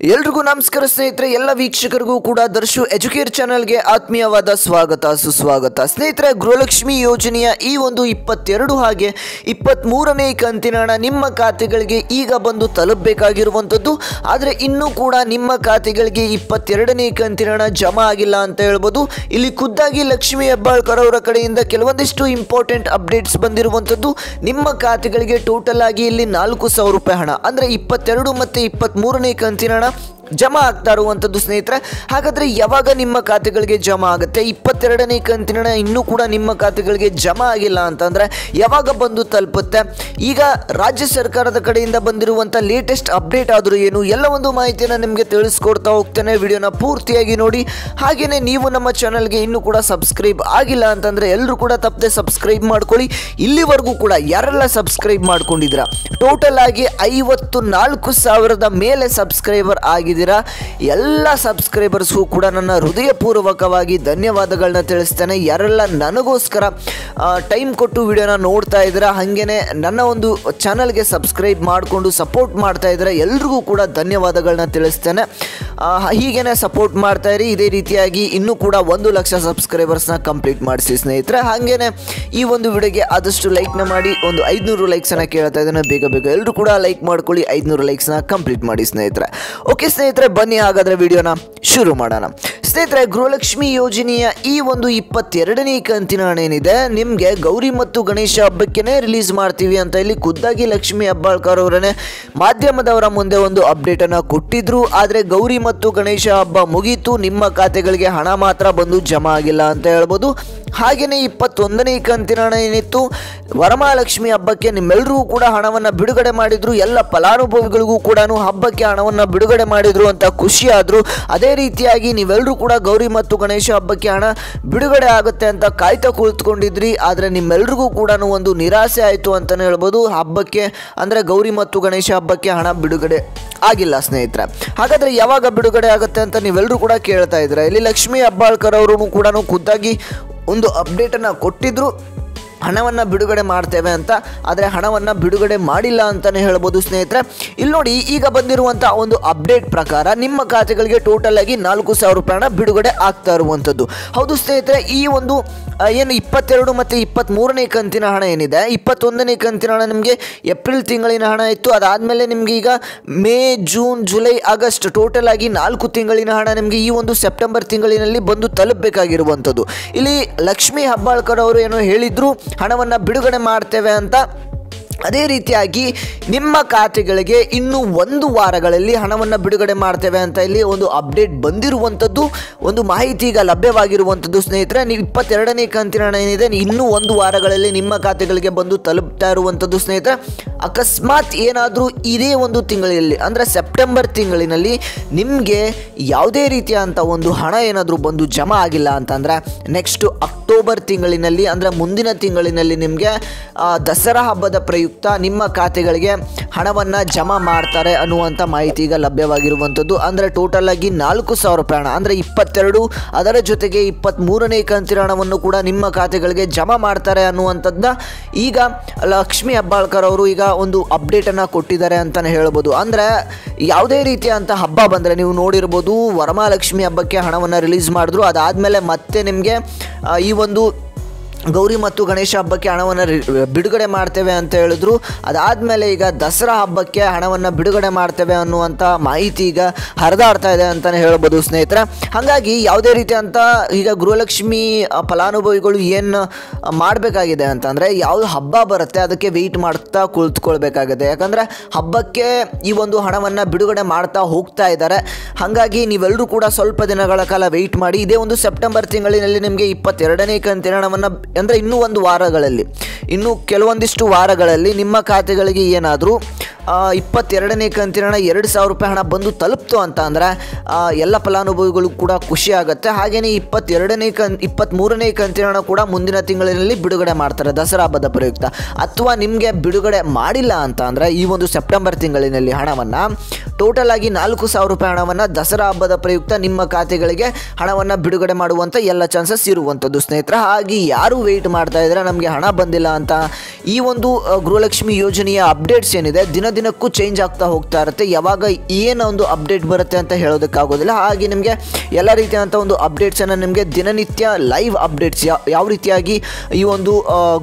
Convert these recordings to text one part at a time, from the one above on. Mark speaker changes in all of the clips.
Speaker 1: ಎಲ್ರಿಗೂ ನಮಸ್ಕಾರ ಸ್ನೇಹಿತರೆ, ಎಲ್ಲ ವೀಕ್ಷಕರಿಗೂ ಕೂಡ ದರ್ಶು ಎಜುಕೇರ್ ಚಾನಲ್ಗೆ ಆತ್ಮೀಯವಾದ ಸ್ವಾಗತ ಸುಸ್ವಾಗತ. ಸ್ನೇಹಿತರೆ, ಗೃಹಲಕ್ಷ್ಮಿ ಯೋಜನೆಯ ಈ ಒಂದು 22 ಹಾಗೆ 23ನೇ ಕಂತಿನ ಹಣ ನಿಮ್ಮ ಖಾತೆಗಳಿಗೆ ಈಗ ಬಂದು ತಲುಪಬೇಕಾಗಿರುವಂಥದ್ದು. ಆದರೆ ಇನ್ನೂ ಕೂಡ ನಿಮ್ಮ ಖಾತೆಗಳಿಗೆ 22ನೇ ಕಂತಿನ ಹಣ ಜಮಾ ಆಗಿಲ್ಲ ಅಂತ ಹೇಳ್ಬೋದು. ಇಲ್ಲಿ ಖುದ್ದಾಗಿ ಲಕ್ಷ್ಮಿ ಹೆಬ್ಬಾಳ್ಕರ್ ಅವರ ಕಡೆಯಿಂದ ಕೆಲವೊಂದಿಷ್ಟು ಇಂಪಾರ್ಟೆಂಟ್ ಅಪ್ಡೇಟ್ಸ್ ಬಂದಿರುವಂಥದ್ದು. ನಿಮ್ಮ ಖಾತೆಗಳಿಗೆ ಟೋಟಲ್ ಆಗಿ ಇಲ್ಲಿ 4,000 ರೂಪಾಯಿ ಹಣ ಅಂದರೆ 22 ಮತ್ತು 23ನೇ ಕಂತಿನ ಹಣ ಜಮಾ ಆಗ್ತಾ ಇರುವಂಥದ್ದು ಸ್ನೇಹಿತರೆ. ಹಾಗಾದರೆ ಯಾವಾಗ ನಿಮ್ಮ ಖಾತೆಗಳಿಗೆ ಜಮಾ ಆಗುತ್ತೆ? 22ನೇ ಕಂತಿನ ಹಣ ಇನ್ನೂ ಕೂಡ ನಿಮ್ಮ ಖಾತೆಗಳಿಗೆ ಜಮಾ ಆಗಿಲ್ಲ ಅಂತಂದರೆ ಯಾವಾಗ ಬಂದು ತಲುಪುತ್ತೆ? ಈಗ ರಾಜ್ಯ ಸರ್ಕಾರದ ಕಡೆಯಿಂದ ಬಂದಿರುವಂಥ ಲೇಟೆಸ್ಟ್ ಅಪ್ಡೇಟ್ ಆದರೂ ಏನು, ಎಲ್ಲ ಒಂದು ಮಾಹಿತಿಯನ್ನು ನಿಮಗೆ ತಿಳಿಸ್ಕೊಡ್ತಾ ಹೋಗ್ತೇನೆ. ವಿಡಿಯೋನ ಪೂರ್ತಿಯಾಗಿ ನೋಡಿ. ಹಾಗೆಯೇ ನೀವು ನಮ್ಮ ಚಾನಲ್ಗೆ ಇನ್ನೂ ಕೂಡ ಸಬ್ಸ್ಕ್ರೈಬ್ ಆಗಿಲ್ಲ ಅಂತಂದರೆ ಎಲ್ಲರೂ ಕೂಡ ತಪ್ಪದೆ ಸಬ್ಸ್ಕ್ರೈಬ್ ಮಾಡ್ಕೊಳ್ಳಿ. ಇಲ್ಲಿವರೆಗೂ ಕೂಡ ಯಾರೆಲ್ಲ ಸಬ್ಸ್ಕ್ರೈಬ್ ಮಾಡ್ಕೊಂಡಿದ್ದೀರಾ, ಟೋಟಲ್ ಆಗಿ 54,000 ಮೇಲೆ ಸಬ್ಸ್ಕ್ರೈಬರ್ ಆಗಿದ್ದೀರಾ. ಎಲ್ಲ ಸಬ್ಸ್ಕ್ರೈಬರ್ಸ್ಗೂ ಕೂಡ ನನ್ನ ಹೃದಯಪೂರ್ವಕವಾಗಿ ಧನ್ಯವಾದಗಳನ್ನ ತಿಳಿಸ್ತೇನೆ. ಯಾರೆಲ್ಲ ನನಗೋಸ್ಕರ ಟೈಮ್ ಕೊಟ್ಟು ವಿಡಿಯೋನ ನೋಡ್ತಾ ಇದ್ದೀರಾ, ಹಾಗೇನೆ ನನ್ನ ಒಂದು ಚಾನಲ್ಗೆ ಸಬ್ಸ್ಕ್ರೈಬ್ ಮಾಡಿಕೊಂಡು ಸಪೋರ್ಟ್ ಮಾಡ್ತಾ ಇದ್ದೀರಾ, ಎಲ್ರಿಗೂ ಕೂಡ ಧನ್ಯವಾದಗಳನ್ನ ತಿಳಿಸ್ತೇನೆ. ಹೀಗೇನೆ ಸಪೋರ್ಟ್ ಮಾಡ್ತಾ ಇರಿ. ಇದೇ ರೀತಿಯಾಗಿ ಇನ್ನೂ ಕೂಡ 1 ಲಕ್ಷ ಸಬ್ಸ್ಕ್ರೈಬರ್ಸ್ನ ಕಂಪ್ಲೀಟ್ ಮಾಡಿಸಿ ಸ್ನೇಹಿತರೆ. ಹಾಗೇನೆ ಈ ಒಂದು ವಿಡಿಯೋಗೆ ಆದಷ್ಟು ಲೈಕ್ನ ಮಾಡಿ. ಒಂದು 500 ಲೈಕ್ಸನ್ನು ಕೇಳ್ತಾ ಇದ್ದೇನೆ. ಬೇಗ ಎಲ್ಲರೂ ಕೂಡ ಲೈಕ್ ಮಾಡ್ಕೊಳ್ಳಿ. 500 ಲೈಕ್ಸ್ನ ಕಂಪ್ಲೀಟ್ ಮಾಡಿ ಸ್ನೇಹಿತರೆ. ಓಕೆ ಸ್ನೇಹಿತರೆ, ಬನ್ನಿ ಹಾಗಾದರೆ ವಿಡಿಯೋನ ಶುರು ಮಾಡೋಣ. ಸ್ನೇಹಿತರೆ, ಗೃಹಲಕ್ಷ್ಮಿ ಯೋಜನೆಯ ಈ ಒಂದು 22ನೇ ಕಂತಿನ ಹಣ ಏನಿದೆ ನಿಮಗೆ ಗೌರಿ ಮತ್ತು ಗಣೇಶ ಹಬ್ಬಕ್ಕೇ ರಿಲೀಸ್ ಮಾಡ್ತೀವಿ ಅಂತ ಇಲ್ಲಿ ಖುದ್ದಾಗಿ ಲಕ್ಷ್ಮಿ ಹೆಬ್ಬಾಳ್ಕರ್ ಅವರನ್ನೇ ಮಾಧ್ಯಮದವರ ಮುಂದೆ ಒಂದು ಅಪ್ಡೇಟನ್ನು ಕೊಟ್ಟಿದ್ರು. ಆದರೆ ಗೌರಿ ಮತ್ತು ಗಣೇಶ ಹಬ್ಬ ಮುಗೀತು, ನಿಮ್ಮ ಖಾತೆಗಳಿಗೆ ಹಣ ಮಾತ್ರ ಬಂದು ಜಮಾ ಆಗಿಲ್ಲ ಅಂತ ಹೇಳ್ಬೋದು. ಹಾಗೆಯೇ 21ನೇ ಕಂತಿನ ಹಣ ಏನಿತ್ತು ವರಮಹಾಲಕ್ಷ್ಮಿ ಹಬ್ಬಕ್ಕೆ ನಿಮ್ಮೆಲ್ಲರಿಗೂ ಕೂಡ ಹಣವನ್ನು ಬಿಡುಗಡೆ ಮಾಡಿದ್ರು. ಎಲ್ಲ ಫಲಾನುಭವಿಗಳಿಗೂ ಕೂಡ ಹಬ್ಬಕ್ಕೆ ಹಣವನ್ನು ಬಿಡುಗಡೆ ಮಾಡಿದ್ರು ಅಂತ ಖುಷಿ ಆದರು. ಅದೇ ರೀತಿಯಾಗಿ ನೀವೆಲ್ಲರೂ ಕೂಡ ಗೌರಿ ಮತ್ತು ಗಣೇಶ ಹಬ್ಬಕ್ಕೆ ಹಣ ಬಿಡುಗಡೆ ಆಗುತ್ತೆ ಅಂತ ಕಾಯ್ತಾ ಕುಳಿತುಕೊಂಡಿದ್ರಿ. ಆದರೆ ನಿಮ್ಮೆಲ್ಲರಿಗೂ ಕೂಡ ಒಂದು ನಿರಾಸೆ ಆಯಿತು ಅಂತಲೇ ಹೇಳ್ಬೋದು. ಹಬ್ಬಕ್ಕೆ ಅಂದರೆ ಗೌರಿ ಮತ್ತು ಗಣೇಶ ಹಬ್ಬಕ್ಕೆ ಹಣ ಬಿಡುಗಡೆ ಆಗಿಲ್ಲ ಸ್ನೇಹಿತರೆ. ಹಾಗಾದರೆ ಯಾವಾಗ ಬಿಡುಗಡೆ ಆಗುತ್ತೆ ಅಂತ ನೀವೆಲ್ಲರೂ ಕೂಡ ಕೇಳ್ತಾ ಇದ್ದೀರಾ. ಇಲ್ಲಿ ಲಕ್ಷ್ಮಿ ಹೆಬ್ಬಾಳ್ಕರ್ ಅವರು ಕೂಡ ಖುದ್ದಾಗಿ ಒಂದು ಅಪ್ಡೇಟನ್ನು ಕೊಟ್ಟಿದ್ರು, ಹಣವನ್ನು ಬಿಡುಗಡೆ ಮಾಡ್ತೇವೆ ಅಂತ. ಆದರೆ ಹಣವನ್ನು ಬಿಡುಗಡೆ ಮಾಡಿಲ್ಲ ಅಂತಲೇ ಹೇಳ್ಬೋದು ಸ್ನೇಹಿತರೆ. ಇಲ್ಲಿ ನೋಡಿ, ಈಗ ಬಂದಿರುವಂಥ ಒಂದು ಅಪ್ಡೇಟ್ ಪ್ರಕಾರ ನಿಮ್ಮ ಖಾತೆಗಳಿಗೆ ಟೋಟಲ್ ಆಗಿ 4,000 ರೂಪಾಯಿ ಹಣ ಬಿಡುಗಡೆ ಆಗ್ತಾ ಇರುವಂಥದ್ದು. ಹೌದು ಸ್ನೇಹಿತರೆ, ಈ ಒಂದು ಏನು 22 ಮತ್ತು 23ನೇ ಕಂತಿನ ಹಣ ಏನಿದೆ, 21ನೇ ಕಂತಿನ ಹಣ ನಿಮಗೆ ಏಪ್ರಿಲ್ ತಿಂಗಳಿನ ಹಣ ಇತ್ತು. ಅದಾದಮೇಲೆ ನಿಮಗೆ ಈಗ May, June, July, August total ಆಗಿ 4 ತಿಂಗಳಿನ ಹಣ ನಿಮಗೆ ಈ ಒಂದು ಸೆಪ್ಟೆಂಬರ್ ತಿಂಗಳಿನಲ್ಲಿ ಬಂದು ತಲುಪಬೇಕಾಗಿರುವಂಥದ್ದು. ಇಲ್ಲಿ ಲಕ್ಷ್ಮಿ ಹೆಬ್ಬಾಳ್ಕರ್ ಅವರು ಏನೋ ಹೇಳಿದ್ರು, ಹಣವನ್ನು ಬಿಡುಗಡೆ ಮಾಡ್ತೇವೆ ಅಂತ. ಅದೇ ರೀತಿಯಾಗಿ ನಿಮ್ಮ ಖಾತೆಗಳಿಗೆ ಇನ್ನು 1 ವಾರಗಳಲ್ಲಿ ಹಣವನ್ನು ಬಿಡುಗಡೆ ಮಾಡ್ತೇವೆ ಅಂತ ಇಲ್ಲಿ ಒಂದು ಅಪ್ಡೇಟ್ ಬಂದಿರುವಂಥದ್ದು, ಒಂದು ಮಾಹಿತಿ ಈಗ ಲಭ್ಯವಾಗಿರುವಂಥದ್ದು ಸ್ನೇಹಿತರೆ. ನೀವು 22ನೇ ಕಂತಿನ ಹಣ ಏನಿದೆ ಇನ್ನೂ 1 ವಾರಗಳಲ್ಲಿ ನಿಮ್ಮ ಖಾತೆಗಳಿಗೆ ಬಂದು ತಲುಪ್ತಾ ಇರುವಂಥದ್ದು ಸ್ನೇಹಿತರೆ. ಅಕಸ್ಮಾತ್ ಏನಾದರೂ ಇದೇ ಒಂದು ತಿಂಗಳಲ್ಲಿ ಅಂದರೆ ಸೆಪ್ಟೆಂಬರ್ ತಿಂಗಳಿನಲ್ಲಿ ನಿಮಗೆ ಯಾವುದೇ ರೀತಿಯಾದಂಥ ಒಂದು ಹಣ ಏನಾದರೂ ಬಂದು ಜಮಾ ಆಗಿಲ್ಲ ಅಂತಂದರೆ ನೆಕ್ಸ್ಟ್ ಅಕ್ಟೋಬರ್ ತಿಂಗಳಿನಲ್ಲಿ ಅಂದರೆ ಮುಂದಿನ ತಿಂಗಳಿನಲ್ಲಿ ನಿಮಗೆ ದಸರಾ ಹಬ್ಬದ ಪ್ರಯುಕ್ತ ನಿಮ್ಮ ಖಾತೆಗಳಿಗೆ ಹಣವನ್ನು ಜಮಾ ಮಾಡ್ತಾರೆ ಅನ್ನುವಂಥ ಮಾಹಿತಿ ಈಗ ಲಭ್ಯವಾಗಿರುವಂಥದ್ದು. ಅಂದರೆ ಟೋಟಲ್ ಆಗಿ 4,000 ರೂಪಾಯಿ ಹಣ ಅಂದರೆ 22, ಅದರ ಜೊತೆಗೆ 23ನೇ ಕಂತಿನ ಹಣವನ್ನು ಕೂಡ ನಿಮ್ಮ ಖಾತೆಗಳಿಗೆ ಜಮಾ ಮಾಡ್ತಾರೆ ಅನ್ನುವಂಥದ್ದನ್ನ ಈಗ ಲಕ್ಷ್ಮಿ ಹೆಬ್ಬಾಳ್ಕರ್ ಅವರು ಈಗ ಒಂದು ಅಪ್ಡೇಟನ್ನು ಕೊಟ್ಟಿದ್ದಾರೆ ಅಂತಲೇ ಹೇಳ್ಬೋದು. ಅಂದರೆ ಯಾವುದೇ ರೀತಿಯಾದಂಥ ಹಬ್ಬ ಬಂದರೆ ನೀವು ನೋಡಿರ್ಬೋದು, ವರಮಹಾಲಕ್ಷ್ಮಿ ಹಬ್ಬಕ್ಕೆ ಹಣವನ್ನು ರಿಲೀಸ್ ಮಾಡಿದ್ರು. ಅದಾದಮೇಲೆ ಮತ್ತೆ ನಿಮಗೆ ಈ ಒಂದು ಗೌರಿ ಮತ್ತು ಗಣೇಶ ಹಬ್ಬಕ್ಕೆ ಹಣವನ್ನು ಬಿಡುಗಡೆ ಮಾಡ್ತೇವೆ ಅಂತ ಹೇಳಿದ್ರು. ಅದಾದಮೇಲೆ ಈಗ ದಸರಾ ಹಬ್ಬಕ್ಕೆ ಹಣವನ್ನು ಬಿಡುಗಡೆ ಮಾಡ್ತೇವೆ ಅನ್ನುವಂಥ ಮಾಹಿತಿ ಈಗ ಹರಿದಾಡ್ತಾ ಇದೆ ಅಂತಲೇ ಹೇಳ್ಬೋದು ಸ್ನೇಹಿತರೆ. ಹಾಗಾಗಿ ಯಾವುದೇ ರೀತಿಯಂಥ ಈಗ ಗೃಹಲಕ್ಷ್ಮಿ ಫಲಾನುಭವಿಗಳು ಏನು ಮಾಡಬೇಕಾಗಿದೆ ಅಂತಂದರೆ, ಯಾವುದು ಹಬ್ಬ ಬರುತ್ತೆ ಅದಕ್ಕೆ ವೆಯ್ಟ್ ಮಾಡ್ತಾ ಕುಳಿತುಕೊಳ್ಬೇಕಾಗಿದೆ. ಯಾಕಂದರೆ ಹಬ್ಬಕ್ಕೆ ಈ ಒಂದು ಹಣವನ್ನು ಬಿಡುಗಡೆ ಮಾಡ್ತಾ ಹೋಗ್ತಾ ಇದ್ದಾರೆ. ಹಾಗಾಗಿ ನೀವೆಲ್ಲರೂ ಕೂಡ ಸ್ವಲ್ಪ ದಿನಗಳ ಕಾಲ ವೆಯ್ಟ್ ಮಾಡಿ. ಇದೇ ಒಂದು ಸೆಪ್ಟೆಂಬರ್ ತಿಂಗಳಿನಲ್ಲಿ ನಿಮಗೆ 22ನೇ ಕಂತಿನ ಹಣವನ್ನು ಅಂದರೆ ಇನ್ನೂ 1 ವಾರಗಳಲ್ಲಿ, ಇನ್ನು ಕೆಲವೊಂದಿಷ್ಟು ವಾರಗಳಲ್ಲಿ ನಿಮ್ಮ ಖಾತೆಗಳಿಗೆ ಏನಾದರೂ 22ನೇ ಕಂತಿನ ಹಣ 2,000 ರೂಪಾಯಿ ಹಣ ಬಂದು ತಲುಪ್ತು ಅಂತ ಅಂದರೆ ಎಲ್ಲ ಫಲಾನುಭವಿಗಳು ಕೂಡ ಖುಷಿ ಆಗುತ್ತೆ. ಹಾಗೆಯೇ 23ನೇ ಕಂತಿನ ಹಣ ಕೂಡ ಮುಂದಿನ ತಿಂಗಳಿನಲ್ಲಿ ಬಿಡುಗಡೆ ಮಾಡ್ತಾರೆ ದಸರಾ ಹಬ್ಬದ ಪ್ರಯುಕ್ತ. ಅಥವಾ ನಿಮಗೆ ಬಿಡುಗಡೆ ಮಾಡಿಲ್ಲ ಅಂತ ಅಂದರೆ ಈ ಒಂದು ಸೆಪ್ಟೆಂಬರ್ ತಿಂಗಳಿನಲ್ಲಿ ಹಣವನ್ನು ಟೋಟಲ್ ಆಗಿ 4,000 ರೂಪಾಯಿ ಹಣವನ್ನು ದಸರಾ ಹಬ್ಬದ ಪ್ರಯುಕ್ತ ನಿಮ್ಮ ಖಾತೆಗಳಿಗೆ ಹಣವನ್ನು ಬಿಡುಗಡೆ ಮಾಡುವಂಥ ಎಲ್ಲ ಚಾನ್ಸಸ್ ಇರುವಂಥದ್ದು ಸ್ನೇಹಿತರೆ. ಹಾಗೆ ಯಾರು ವೆಯ್ಟ್ ಮಾಡ್ತಾ ಇದ್ದಾರೆ ನಮಗೆ ಹಣ ಬಂದಿಲ್ಲ ಅಂತ. ಈ ಒಂದು ಗೃಹಲಕ್ಷ್ಮಿ ಯೋಜನೆಯ ಅಪ್ಡೇಟ್ಸ್ ಏನಿದೆ ದಿನ ದಿನಕ್ಕೂ ಚೇಂಜ್ ಆಗ್ತಾ ಹೋಗ್ತಾ ಇರುತ್ತೆ. ಯಾವಾಗ ಏನು ಒಂದು ಅಪ್ಡೇಟ್ ಬರುತ್ತೆ ಅಂತ ಹೇಳೋದಕ್ಕಾಗೋದಿಲ್ಲ. ಹಾಗೆ ನಿಮಗೆ ಎಲ್ಲ ರೀತಿಯಾದಂಥ ಒಂದು ಅಪ್ಡೇಟ್ಸನ್ನು ನಿಮಗೆ ದಿನನಿತ್ಯ ಲೈವ್ ಅಪ್ಡೇಟ್ಸ್ ಯಾವ ರೀತಿಯಾಗಿ ಈ ಒಂದು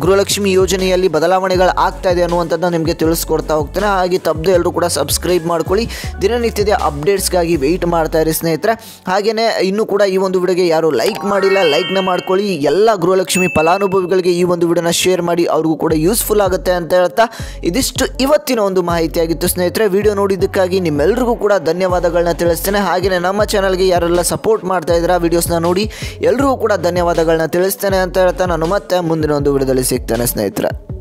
Speaker 1: ಗೃಹಲಕ್ಷ್ಮಿ ಯೋಜನೆಯಲ್ಲಿ ಬದಲಾವಣೆಗಳು ಆಗ್ತಾ ಇದೆ ಅನ್ನುವಂಥದ್ದು ನಿಮಗೆ ತಿಳಿಸ್ಕೊಡ್ತಾ ಹೋಗ್ತೇನೆ. ಹಾಗೆ ತಪ್ಪದೆ ಎಲ್ಲರೂ ಕೂಡ ಸಬ್ಸ್ಕ್ರೈಬ್ ಮಾಡ್ಕೊಳ್ಳಿ. ದಿನನಿತ್ಯದ ಅಪ್ಡೇಟ್ಸ್ಗಾಗಿ ವೆಯ್ಟ್ ಮಾಡ್ತಾ ಇರಿ ಸ್ನೇಹಿತರೆ. ಹಾಗೆಯೇ ಇನ್ನೂ ಕೂಡ ಈ ಒಂದು ವಿಡಿಯೋಗೆ ಯಾರು ಲೈಕ್ ಮಾಡಿಲ್ಲ ಲೈಕ್ನ ಮಾಡ್ಕೊಳ್ಳಿ. ಎಲ್ಲ ಗೃಹಲಕ್ಷ್ಮಿ ಫಲಾನುಭವಿಗಳಿಗೆ ಈ ಒಂದು ವಿಡಿಯೋನ ಶೇರ್ ಮಾಡಿ, ಅವ್ರಿಗೂ ಕೂಡ ಯೂಸ್ಫುಲ್ ಆಗುತ್ತೆ ಅಂತ ಹೇಳ್ತಾ ಇದಿಷ್ಟು ಇವತ್ತಿನ ಒಂದು ಮಾಹಿತಿಯಾಗಿತ್ತು ಸ್ನೇಹಿತರೆ. ವಿಡಿಯೋ ನೋಡಿದ್ದಕ್ಕಾಗಿ ನಿಮ್ಮೆಲ್ಲರಿಗೂ ಕೂಡ ಧನ್ಯವಾದಗಳನ್ನ ತಿಳಿಸ್ತೇನೆ. ಹಾಗೆಯೇ ನಮ್ಮ ಚಾನಲ್ಗೆ ಯಾರೆಲ್ಲ ಸಪೋರ್ಟ್ ಮಾಡ್ತಾ ಇದ್ದೀರಾ ವಿಡಿಯೋಸ್ನ ನೋಡಿ ಎಲ್ರಿಗೂ ಕೂಡ ಧನ್ಯವಾದಗಳನ್ನ ತಿಳಿಸ್ತೇನೆ ಅಂತ ಹೇಳ್ತಾ ನಾನು ಮತ್ತೆ ಮುಂದಿನ ಒಂದು ವಿಡಿಯೋದಲ್ಲಿ ಸಿಗ್ತೇನೆ ಸ್ನೇಹಿತರೆ.